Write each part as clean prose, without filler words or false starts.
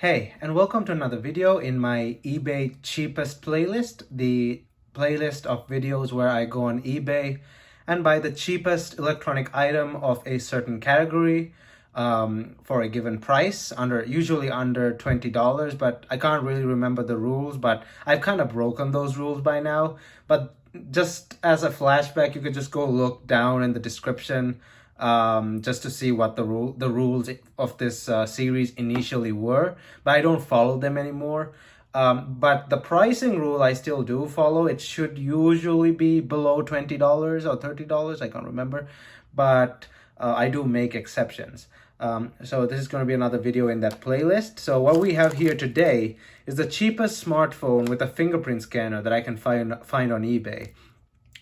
Hey, and welcome to another video in my eBay cheapest playlist, the playlist of videos where I go on eBay and buy the cheapest electronic item of a certain category for a given price, usually under $20, but I can't really remember the rules, but I've kind of broken those rules by now. But just as a flashback, you could just go look down in the description just to see what the rules of this series initially were, but I don't follow them anymore. But the pricing rule I still do follow. It should usually be below $20 or $30. I can't remember, but I do make exceptions. So this is going to be another video in that playlist. So what we have here today is the cheapest smartphone with a fingerprint scanner that I can find on eBay.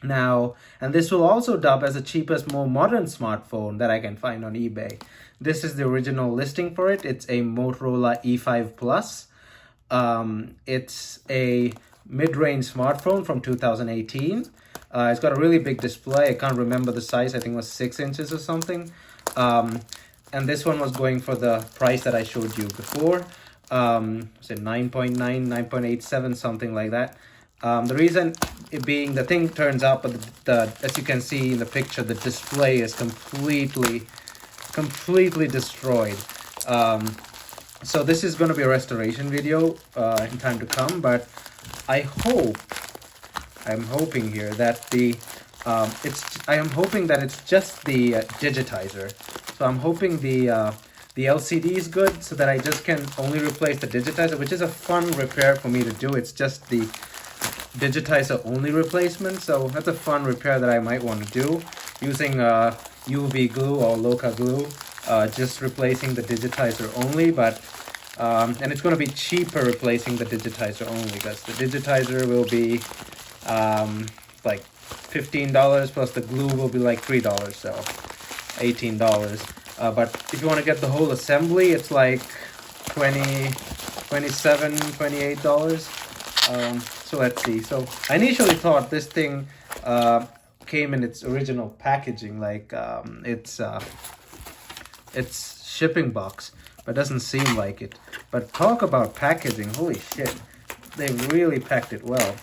Now, and this will also dub as the cheapest, more modern smartphone that I can find on eBay. This is the original listing for it. It's a Motorola E5 Plus. It's a mid-range smartphone from 2018. It's got a really big display. I can't remember the size. I think it was 6 inches or something. And this one was going for the price that I showed you before. Was it 9.9, 9.87, something like that. The reason it being, the thing turns out, but as you can see in the picture, the display is completely destroyed. So this is going to be a restoration video in time to come, but I'm hoping here that it's just the digitizer. So I'm hoping the LCD is good, so that I just can only replace the digitizer, which is a fun repair for me to do. It's just the digitizer only replacement, so that's a fun repair that I might want to do using UV glue or Loca glue, just replacing the digitizer only. But and it's going to be cheaper replacing the digitizer only, because the digitizer will be like $15 plus the glue will be like $3, so $18. But if you want to get the whole assembly, it's like $28. So let's see. So I initially thought this thing came in its original packaging, like its shipping box, but it doesn't seem like it. But talk about packaging, holy shit, they really packed it well.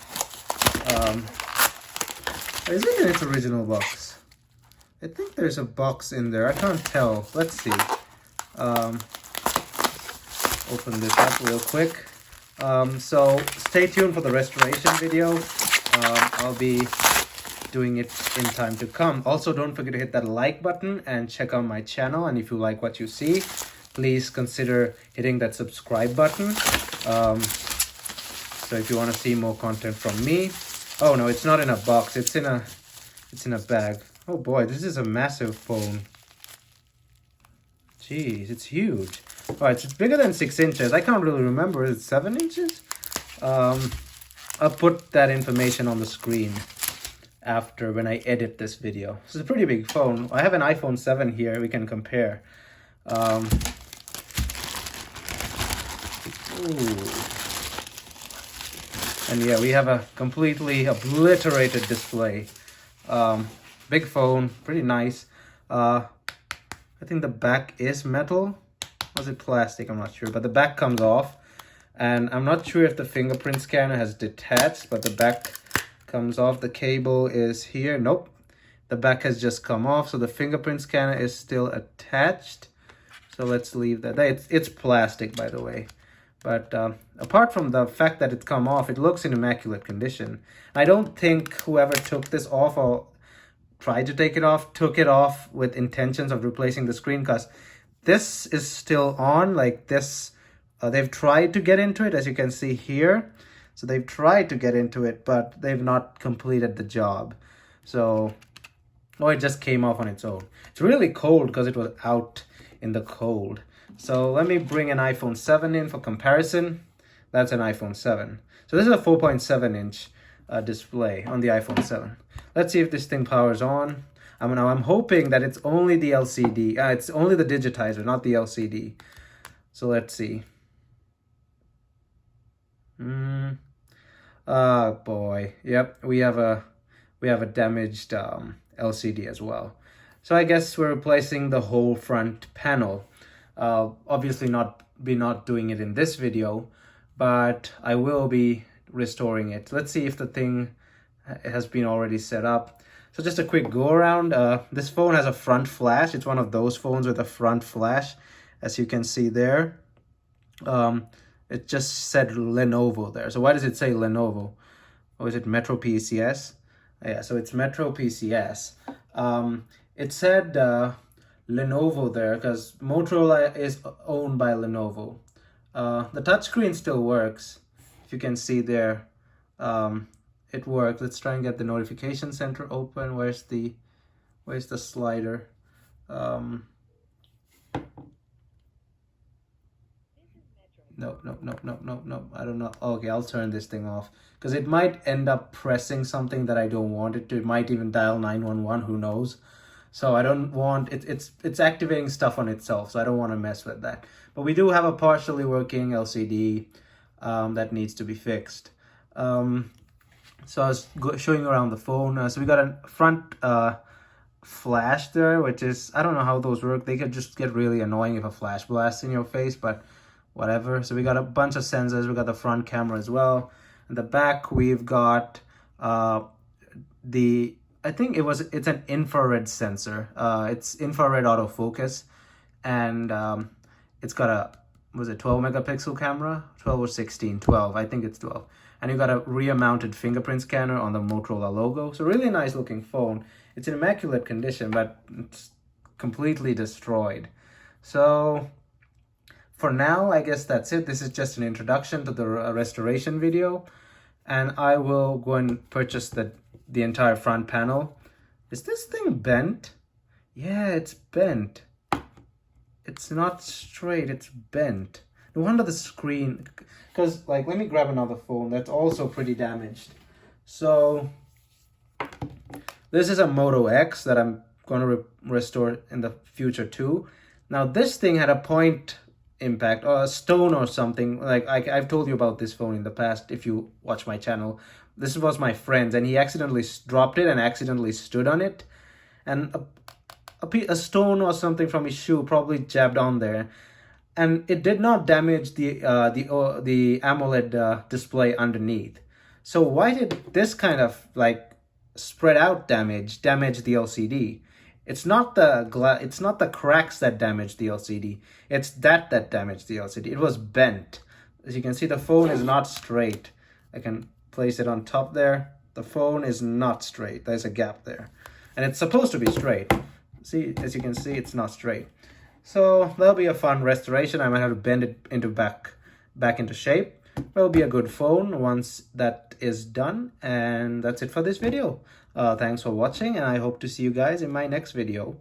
Is it in its original box? I think there's a box in there. I can't tell. Let's see. Open this up real quick. So stay tuned for the restoration video. I'll be doing it in time to come. Also, don't forget to hit that like button and check out my channel. And if you like what you see, please consider hitting that subscribe button. So if you want to see more content from me. Oh no, it's not in a box. It's in a bag. Oh boy, this is a massive phone. Jeez, it's huge. All right, so it's bigger than 6 inches. I can't really remember. Is it 7 inches? I'll put that information on the screen after when I edit this video. This is a pretty big phone. I have an iPhone 7 here. We can compare. Ooh. And yeah, we have a completely obliterated display. Big phone, pretty nice. I think the back is metal. Was it plastic? I'm not sure, but the back comes off, and I'm not sure if the fingerprint scanner has detached, but the back comes off. The cable is here. Nope, the back has just come off, so the fingerprint scanner is still attached. So let's leave that. It's plastic, by the way, but apart from the fact that it's come off, it looks in immaculate condition. I don't think whoever took this off or tried to take it off took it off with intentions of replacing the screen, because this is still on like this. They've tried to get into it, as you can see here. So they've tried to get into it, but they've not completed the job. So, oh, it just came off on its own. It's really cold because it was out in the cold. So let me bring an iPhone 7 in for comparison. That's an iPhone 7. So this is a 4.7 inch display on the iPhone 7. Let's see if this thing powers on. I'm hoping that it's only the LCD. It's only the digitizer, not the LCD. So let's see. Oh boy. Yep, we have a damaged LCD as well. So I guess we're replacing the whole front panel. Obviously not be not doing it in this video, but I will be restoring it. Let's see if the thing has been already set up. So just a quick go around. This phone has a front flash. It's one of those phones with a front flash, as you can see there. It just said Lenovo there. So why does it say Lenovo? Or is it Metro PCS? Yeah, so it's Metro PCS. It said Lenovo there because Motorola is owned by Lenovo. The touchscreen still works. If you can see there, it works. Let's try and get the notification center open. Where's the slider? No. I don't know. Okay, I'll turn this thing off because it might end up pressing something that I don't want it to. It might even dial 911, who knows? So I don't want it. It's activating stuff on itself, so I don't want to mess with that. But we do have a partially working LCD that needs to be fixed. So I was showing you around the phone. So we got a front flash there, which is, I don't know how those work. They could just get really annoying if a flash blasts in your face, but whatever. So we got a bunch of sensors. We got the front camera as well. In the back, we've got I think it's an infrared sensor. It's infrared autofocus, and it's got a, was it 12 megapixel camera? 12 or 16? 12, I think it's 12. And you got a rear mounted fingerprint scanner on the Motorola logo. So really nice looking phone. It's in immaculate condition, but it's completely destroyed. So for now, I guess that's it. This is just an introduction to the restoration video, and I will go and purchase the entire front panel. Is this thing bent? Yeah, it's bent. It's not straight, it's bent. No wonder the screen, because like, let me grab another phone that's also pretty damaged. So this is a Moto X that I'm going to restore in the future too. Now this thing had a point impact or a stone or something. Like I've told you about this phone in the past if you watch my channel. This was my friend's, and he accidentally dropped it and accidentally stood on it, and a stone or something from his shoe probably jabbed on there, and it did not damage the AMOLED display underneath. So why did this kind of like spread out damage the LCD? It's not the cracks that damaged the LCD. It's that damaged the LCD. It was bent. As you can see, the phone is not straight. I can place it on top there. The phone is not straight. There's a gap there. And it's supposed to be straight. See, as you can see, it's not straight. So that'll be a fun restoration. I might have to bend it into back into shape. It'll be a good phone once that is done. And that's it for this video. Thanks for watching, and I hope to see you guys in my next video.